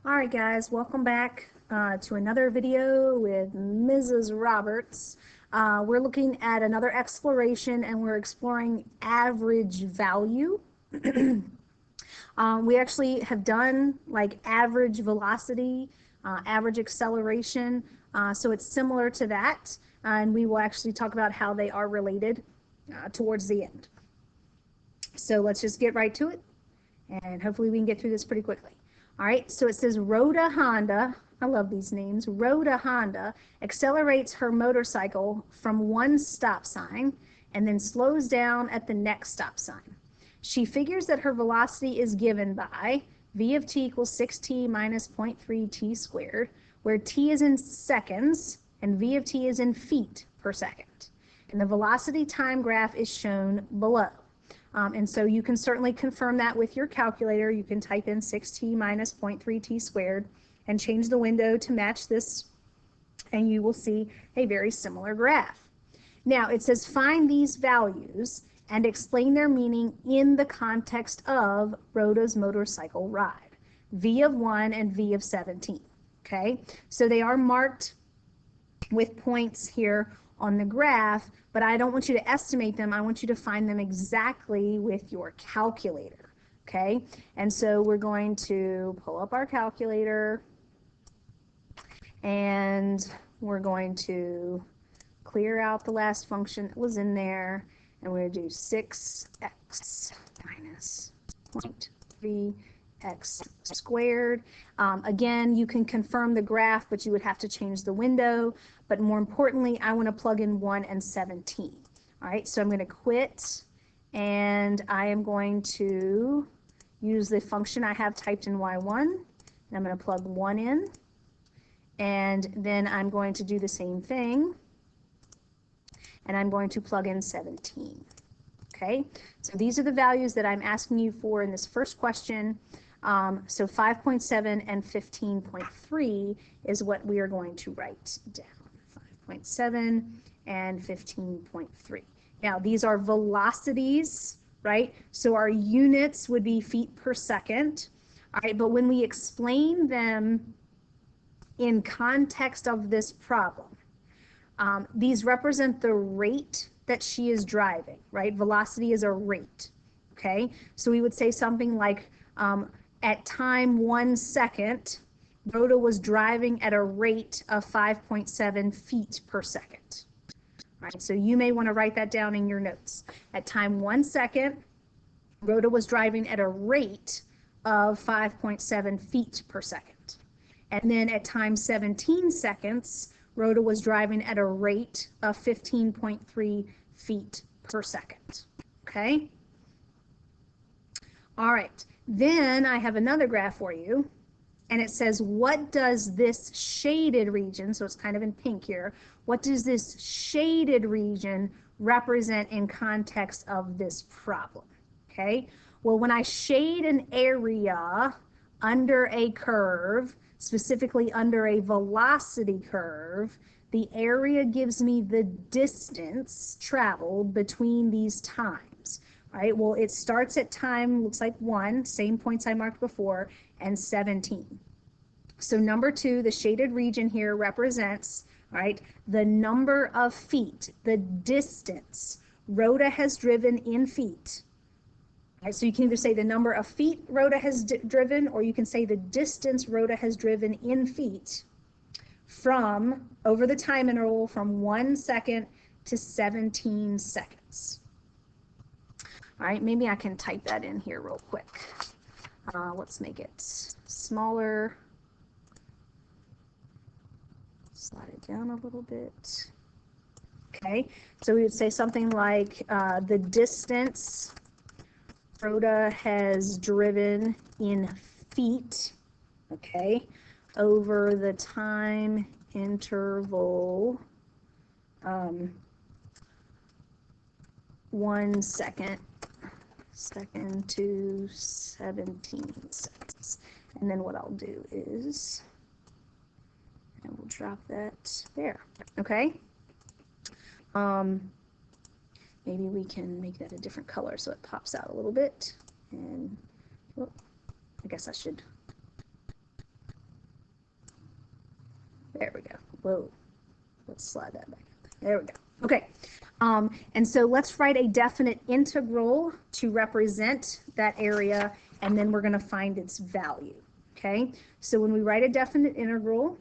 All right, guys, welcome back to another video with Mrs. Roberts. We're looking at another exploration and we're exploring average value. We actually have done like average velocity, average acceleration, so it's similar to that, and we will actually talk about how they are related towards the end. So let's just get right to it, and hopefully we can get through this pretty quickly. All right, so it says Rhoda Honda, I love these names, Rhoda Honda accelerates her motorcycle from one stop sign and then slows down at the next stop sign. She figures that her velocity is given by v of t equals 6t minus 0.3 t squared, where t is in seconds and v of t is in feet per second. And the velocity time graph is shown below. And so you can certainly confirm that with your calculator. You can type in 6t minus 0.3t squared and change the window to match this, and you will see a very similar graph. Now it says find these values and explain their meaning in the context of Rhoda's motorcycle ride, v of 1 and v of 17. Okay, so they are marked with points here on the graph, but I don't want you to estimate them. I want you to find them exactly with your calculator, okay? And so we're going to pull up our calculator, and we're going to clear out the last function that was in there, and we're going to do 6x minus 0.3x squared. Again, you can confirm the graph, but you would have to change the window. But more importantly, I want to plug in 1 and 17. All right, so I'm going to quit, and I am going to use the function I have typed in y1, and I'm going to plug 1 in, and then I'm going to do the same thing, and I'm going to plug in 17. Okay, so these are the values that I'm asking you for in this first question. So 5.7 and 15.3 is what we are going to write down. 5.7 and 15.3. Now these are velocities, right? So our units would be feet per second. All right, but when we explain them in context of this problem, these represent the rate that she is driving, right? Velocity is a rate, okay? So we would say something like, at time 1 second, Rhoda was driving at a rate of 5.7 feet per second. All right, so you may want to write that down in your notes. At time 1 second, Rhoda was driving at a rate of 5.7 feet per second. And then at time 17 seconds, Rhoda was driving at a rate of 15.3 feet per second. Okay? All right. Then I have another graph for you, and it says, what does this shaded region, so it's kind of in pink here, what does this shaded region represent in context of this problem? Okay? Well, when I shade an area under a curve, specifically under a velocity curve, the area gives me the distance traveled between these times, right? Well, it starts at time, looks like 1, same points I marked before, and 17. So number 2, the shaded region here represents, right, the number of feet, the distance Rhoda has driven in feet. Right, so you can either say the number of feet Rhoda has driven, or you can say the distance Rhoda has driven in feet from, over the time interval from 1 second to 17 seconds. All right, maybe I can type that in here real quick. Let's make it smaller. Slide it down a little bit. Okay, so we would say something like the distance Rhoda has driven in feet, okay, over the time interval 1 second to 17 seconds. And then what I'll do is I will drop that there, okay? Maybe we can make that a different color so it pops out a little bit. And I guess I should Whoa, let's slide that back. There we go. Okay. And so let's write a definite integral to represent that area, and then we're going to find its value. Okay. So when we write a definite integral,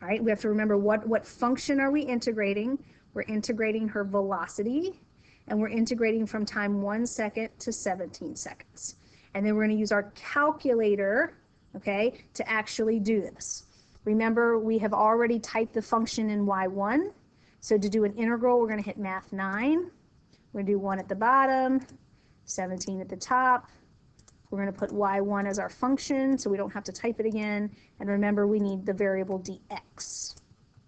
all right, we have to remember what function are we integrating? We're integrating her velocity, and we're integrating from time 1 second to 17 seconds. And then we're going to use our calculator, okay, to actually do this. Remember, we have already typed the function in y1. So to do an integral, we're going to hit math 9. We're going to do 1 at the bottom, 17 at the top. We're going to put y1 as our function so we don't have to type it again. And remember, we need the variable dx.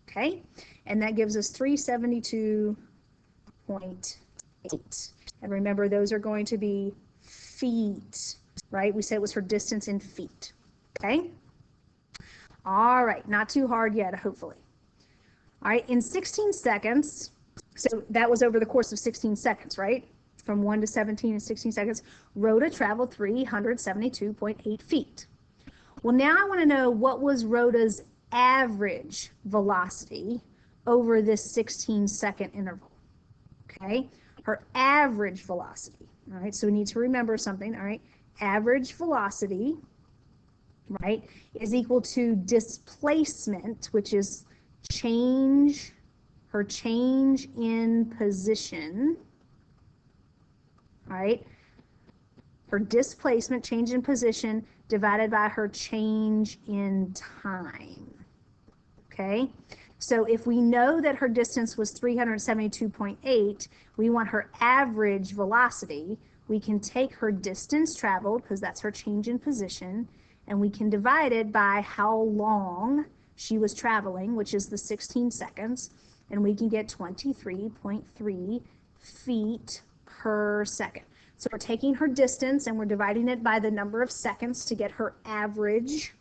Okay? And that gives us 372.8. And remember, those are going to be feet, right? We said it was her distance in feet. Okay? All right, not too hard yet, hopefully. All right, in 16 seconds, so that was over the course of 16 seconds, right? From 1 to 17 in 16 seconds, Rhoda traveled 372.8 feet. Well, now I want to know what was Rhoda's average velocity over this 16-second interval, okay? Her average velocity, all right? So we need to remember something, all right? Average velocity, right, is equal to displacement, which is her change in position, all right? Her displacement, change in position, divided by her change in time, okay? So if we know that her distance was 372.8, we want her average velocity, we can take her distance traveled, because that's her change in position, and we can divide it by how long she was traveling, which is the 16 seconds, and we can get 23.3 feet per second. So we're taking her distance and we're dividing it by the number of seconds to get her average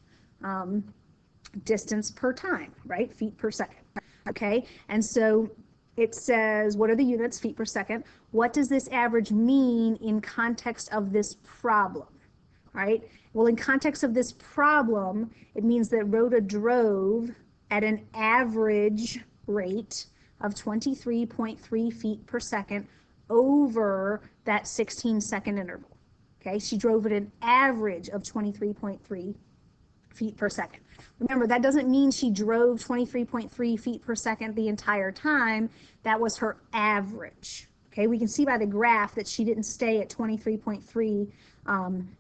distance per time, right? Feet per second. Okay, and so it says, what are the units, feet per second? What does this average mean in context of this problem, right? Well, in context of this problem, it means that Rhoda drove at an average rate of 23.3 feet per second over that 16-second interval. Okay, she drove at an average of 23.3 feet per second. Remember, that doesn't mean she drove 23.3 feet per second the entire time. That was her average. Okay, we can see by the graph that she didn't stay at 23.3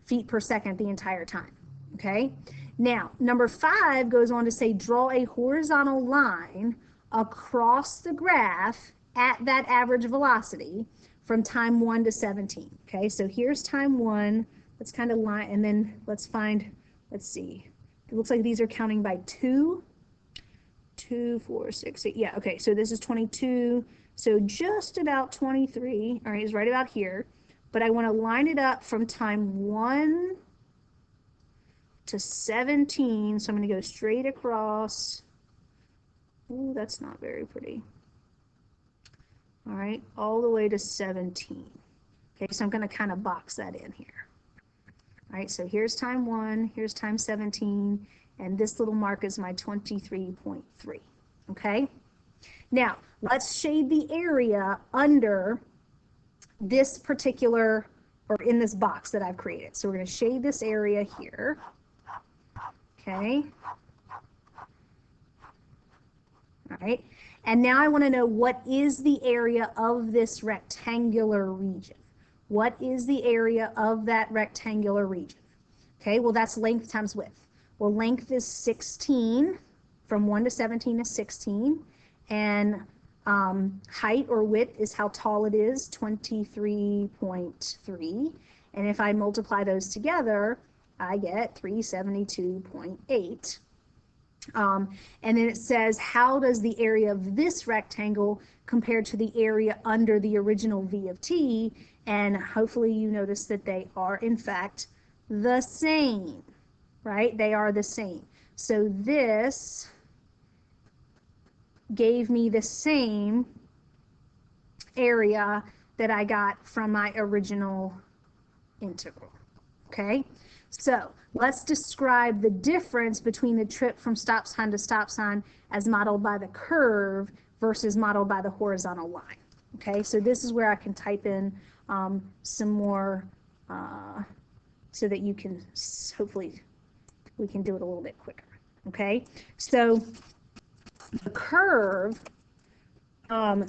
feet per second the entire time. Okay, now number 5 goes on to say, draw a horizontal line across the graph at that average velocity from time 1 to 17. Okay, so here's time 1. Let's kind of line, and then let's find, let's see. It looks like these are counting by 2, 4, 6, 8. Yeah, okay, so this is 22. So just about 23, all right, is right about here. But I want to line it up from time 1 to 17. So I'm going to go straight across. Oh, that's not very pretty. All right, all the way to 17. Okay, so I'm going to kind of box that in here. All right, so here's time 1, here's time 17, and this little mark is my 23.3. Okay, now let's shade the area under this particular, or in this box that I've created. So we're going to shade this area here. Okay. All right. And now I want to know, what is the area of this rectangular region? What is the area of that rectangular region? Okay, well, that's length times width. Well, length is 16. From 1 to 17 is 16. And height or width is how tall it is, 23.3. And if I multiply those together, I get 372.8. And then it says, how does the area of this rectangle compare to the area under the original V of t? And hopefully you notice that they are, in fact, the same, right? They are the same. So this gave me the same area that I got from my original integral, okay? So let's describe the difference between the trip from stop sign to stop sign as modeled by the curve versus modeled by the horizontal line. Okay, so this is where I can type in some more so that you can, hopefully, we can do it a little bit quicker. Okay, so the curve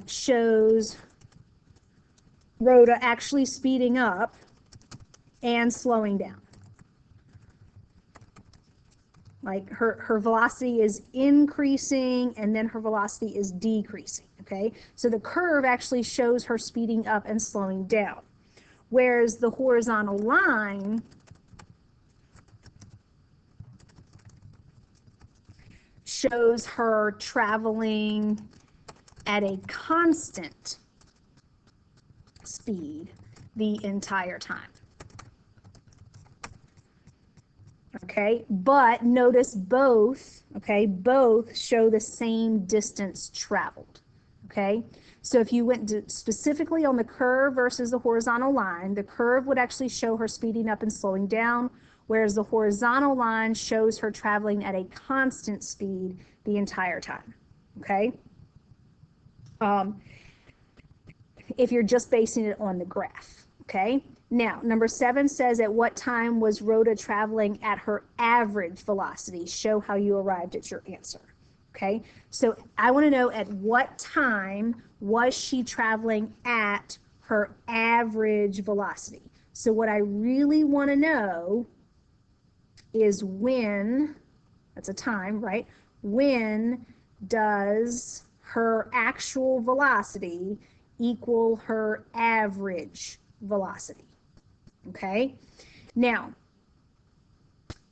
shows Rhoda actually speeding up and slowing down. Like her velocity is increasing and then her velocity is decreasing, okay? So the curve actually shows her speeding up and slowing down. Whereas the horizontal line shows her traveling at a constant speed the entire time. Okay, but notice both, okay, both show the same distance traveled, okay? So if you went to specifically on the curve versus the horizontal line, the curve would actually show her speeding up and slowing down, whereas the horizontal line shows her traveling at a constant speed the entire time, okay? If you're just basing it on the graph, okay? Now, number 7 says, at what time was Rhoda traveling at her average velocity? Show how you arrived at your answer, okay? So I want to know, at what time was she traveling at her average velocity? So what I really want to know is when, that's a time, right? When does her actual velocity equal her average velocity? Okay, now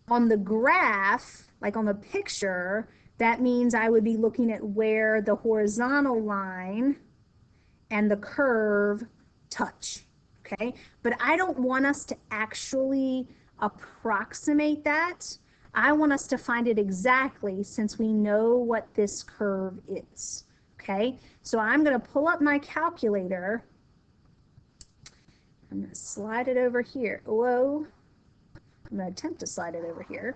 on the graph, like on the picture, that means I would be looking at where the horizontal line and the curve touch, okay? But I don't want us to actually approximate that. I want us to find it exactly, since we know what this curve is, okay? So I'm going to pull up my calculator. I'm going to slide it over here. Whoa. I'm going to attempt to slide it over here.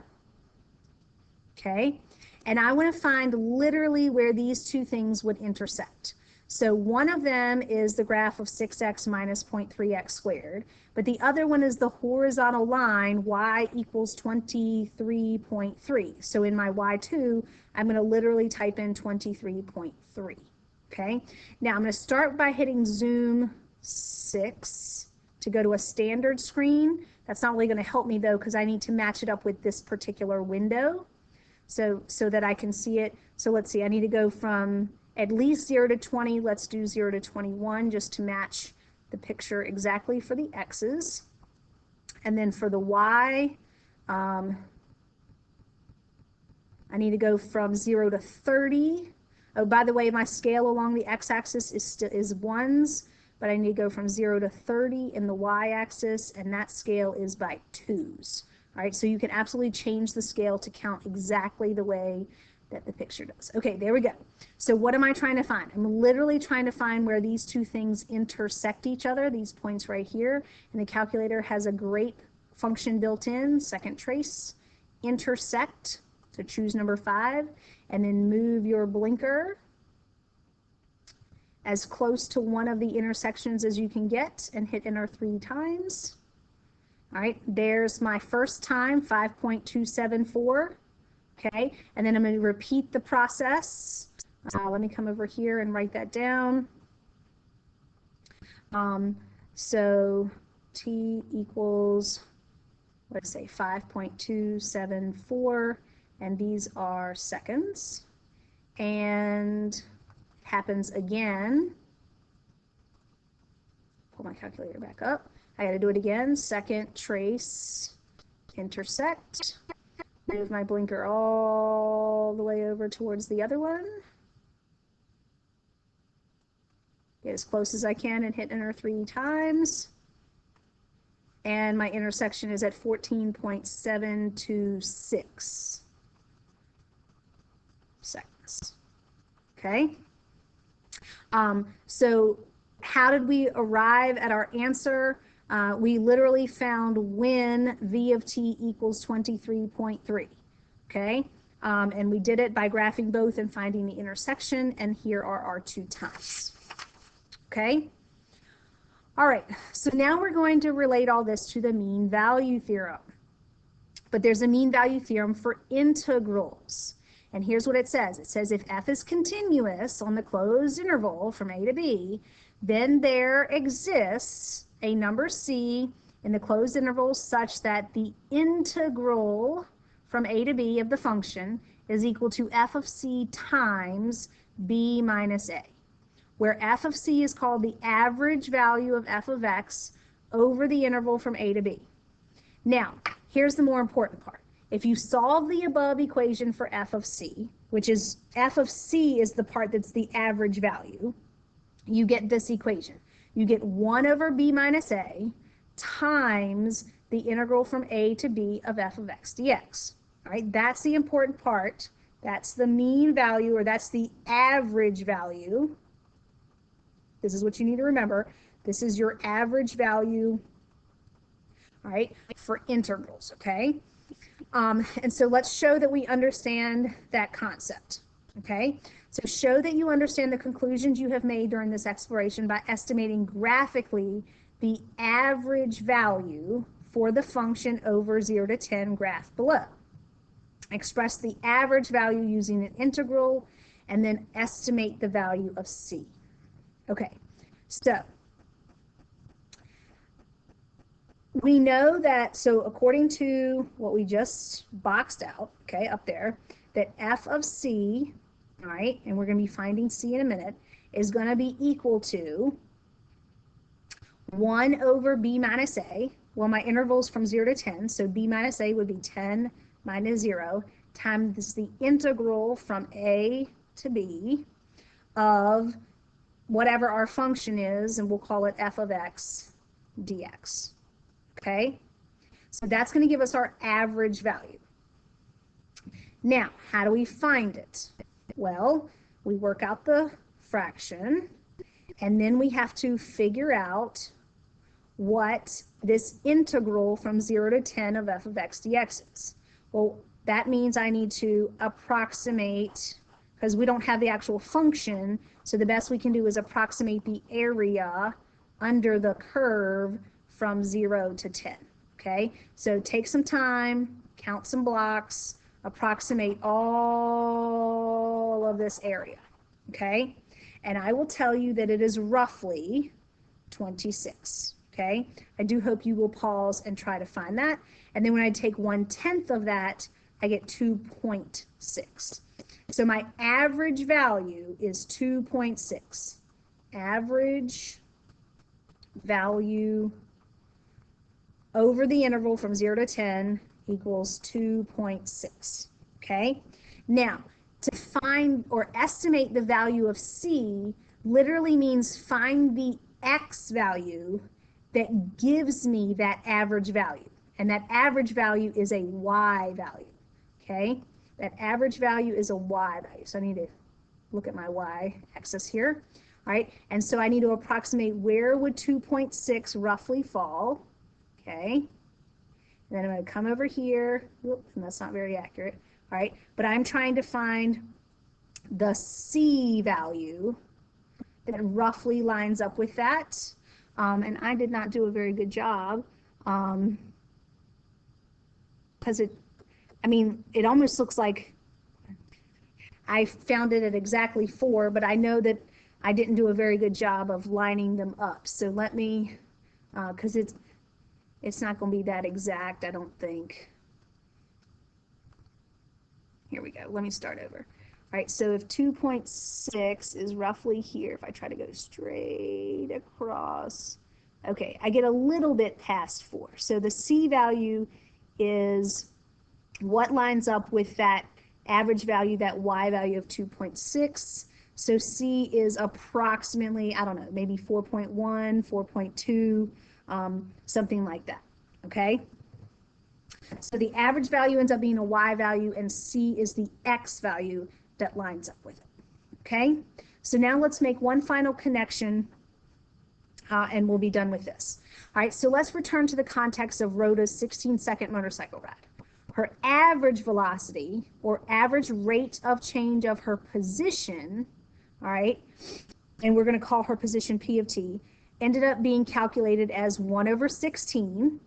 Okay. And I want to find literally where these two things would intersect. So one of them is the graph of 6x minus 0.3x squared, but the other one is the horizontal line, y equals 23.3. So in my y2, I'm going to literally type in 23.3. Okay. Now I'm going to start by hitting zoom 6 to go to a standard screen. That's not really going to help me though, because I need to match it up with this particular window so that I can see it. So let's see, I need to go from at least 0 to 20. Let's do 0 to 21 just to match the picture exactly for the x's. And then for the y, I need to go from 0 to 30. Oh, by the way, my scale along the x-axis is ones, but I need to go from 0 to 30 in the y-axis, and that scale is by 2s. All right, so you can absolutely change the scale to count exactly the way that the picture does. Okay, there we go. So what am I trying to find? I'm literally trying to find where these two things intersect each other, these points right here, and the calculator has a great function built in, second trace, intersect, so choose number 5, and then move your blinker as close to one of the intersections as you can get and hit enter 3 times. All right, there's my first time, 5.274. Okay, and then I'm going to repeat the process. Let me come over here and write that down. So t equals, let's say 5.274, and these are seconds. And happens again. Pull my calculator back up. I got to do it again. Second trace, intersect. Move my blinker all the way over towards the other one. Get as close as I can and hit enter 3 times. And my intersection is at 14.726 seconds. Okay. So how did we arrive at our answer? We literally found when v of t equals 23.3, okay? And we did it by graphing both and finding the intersection, and here are our 2 times, okay? All right, so now we're going to relate all this to the mean value theorem. But there's a mean value theorem for integrals. And here's what it says. It says if f is continuous on the closed interval from a to b, then there exists a number c in the closed interval such that the integral from a to b of the function is equal to f of c times b minus a, where f of c is called the average value of f of x over the interval from a to b. Now, here's the more important part. If you solve the above equation for f of c, which is f of c is the part that's the average value, you get this equation. You get 1 over b minus a times the integral from a to b of f of x dx. All right, that's the important part. That's the mean value, or that's the average value. This is what you need to remember. This is your average value, all right, for integrals, okay? And so let's show that we understand that concept, okay? So show that you understand the conclusions you have made during this exploration by estimating graphically the average value for the function over 0 to 10 graph below. Express the average value using an integral, and then estimate the value of c. Okay, so we know that, so according to what we just boxed out, okay, up there, that f of c, all right, and we're going to be finding c in a minute, is going to be equal to 1 over b minus a. Well, my interval's from 0 to 10, so b minus a would be 10 minus 0 times the integral from a to b of whatever our function is, and we'll call it f of x dx. Okay, so that's going to give us our average value. Now, how do we find it? Well, we work out the fraction, and then we have to figure out what this integral from 0 to 10 of f of x dx is. Well, that means I need to approximate, because we don't have the actual function, so the best we can do is approximate the area under the curve from 0 to 10, okay? So take some time, count some blocks, approximate all of this area, okay? And I will tell you that it is roughly 26, okay? I do hope you will pause and try to find that. And then when I take 1/10 of that, I get 2.6. So my average value is 2.6. Average value over the interval from 0 to 10 equals 2.6, okay? Now, to find or estimate the value of c literally means find the x value that gives me that average value. And that average value is a y value, okay? That average value is a y value. So I need to look at my y-axis here, all right? And so I need to approximate where would 2.6 roughly fall, okay? And then I'm going to come over here. Whoop, and that's not very accurate, all right? But I'm trying to find the c value that roughly lines up with that. And I did not do a very good job because it almost looks like I found it at exactly 4, but I know that I didn't do a very good job of lining them up. So let me, because it's not going to be that exact, I don't think. Here we go. Let me start over. All right, so if 2.6 is roughly here, if I try to go straight across, okay, I get a little bit past 4. So the c value is what lines up with that average value, that y value of 2.6. So c is approximately, I don't know, maybe 4.1, 4.2, something like that, okay? So the average value ends up being a y value, and c is the x value that lines up with it, okay? So now let's make one final connection and we'll be done with this. All right, so let's return to the context of Rhoda's 16-second motorcycle ride. Her average velocity, or average rate of change of her position, all right, and we're going to call her position P of t, ended up being calculated as 1/16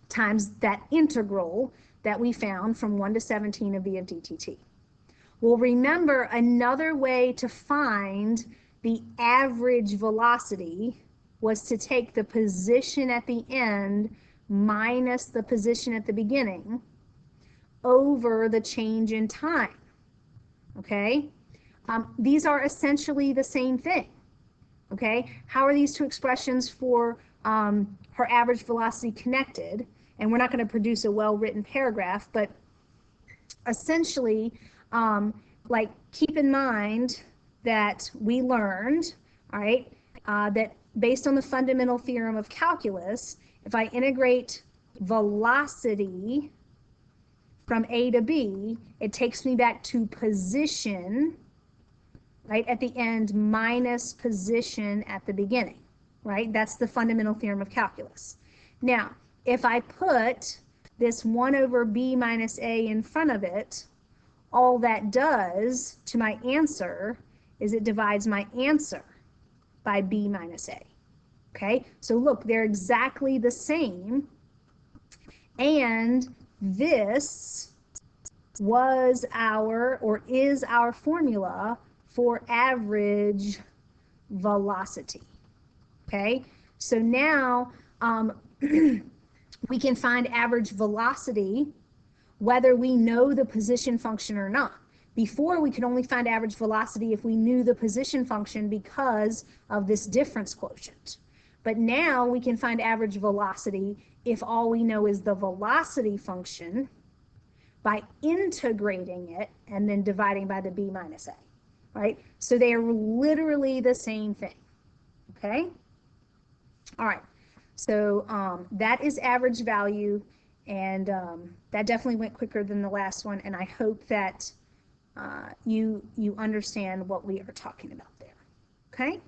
times that integral that we found from 1 to 17 of v of dtt. Well, remember, another way to find the average velocity was to take the position at the end minus the position at the beginning over the change in time, okay? These are essentially the same thing, okay? How are these two expressions for her average velocity connected? And we're not going to produce a well-written paragraph, but essentially, like, keep in mind that we learned, all right, that based on the fundamental theorem of calculus, if I integrate velocity from A to B, it takes me back to position, right, at the end minus position at the beginning, right? That's the fundamental theorem of calculus. Now, if I put this 1 over B minus A in front of it, all that does to my answer is it divides my answer by B minus A. Okay, so look, they're exactly the same. And this was our, or is our, formula for average velocity. Okay, so now we can find average velocity whether we know the position function or not. Before, we could only find average velocity if we knew the position function because of this difference quotient. But now we can find average velocity if all we know is the velocity function by integrating it and then dividing by the B minus A, right? So they are literally the same thing, okay? All right, so that is average value, and that definitely went quicker than the last one, and I hope that you understand what we are talking about there, okay?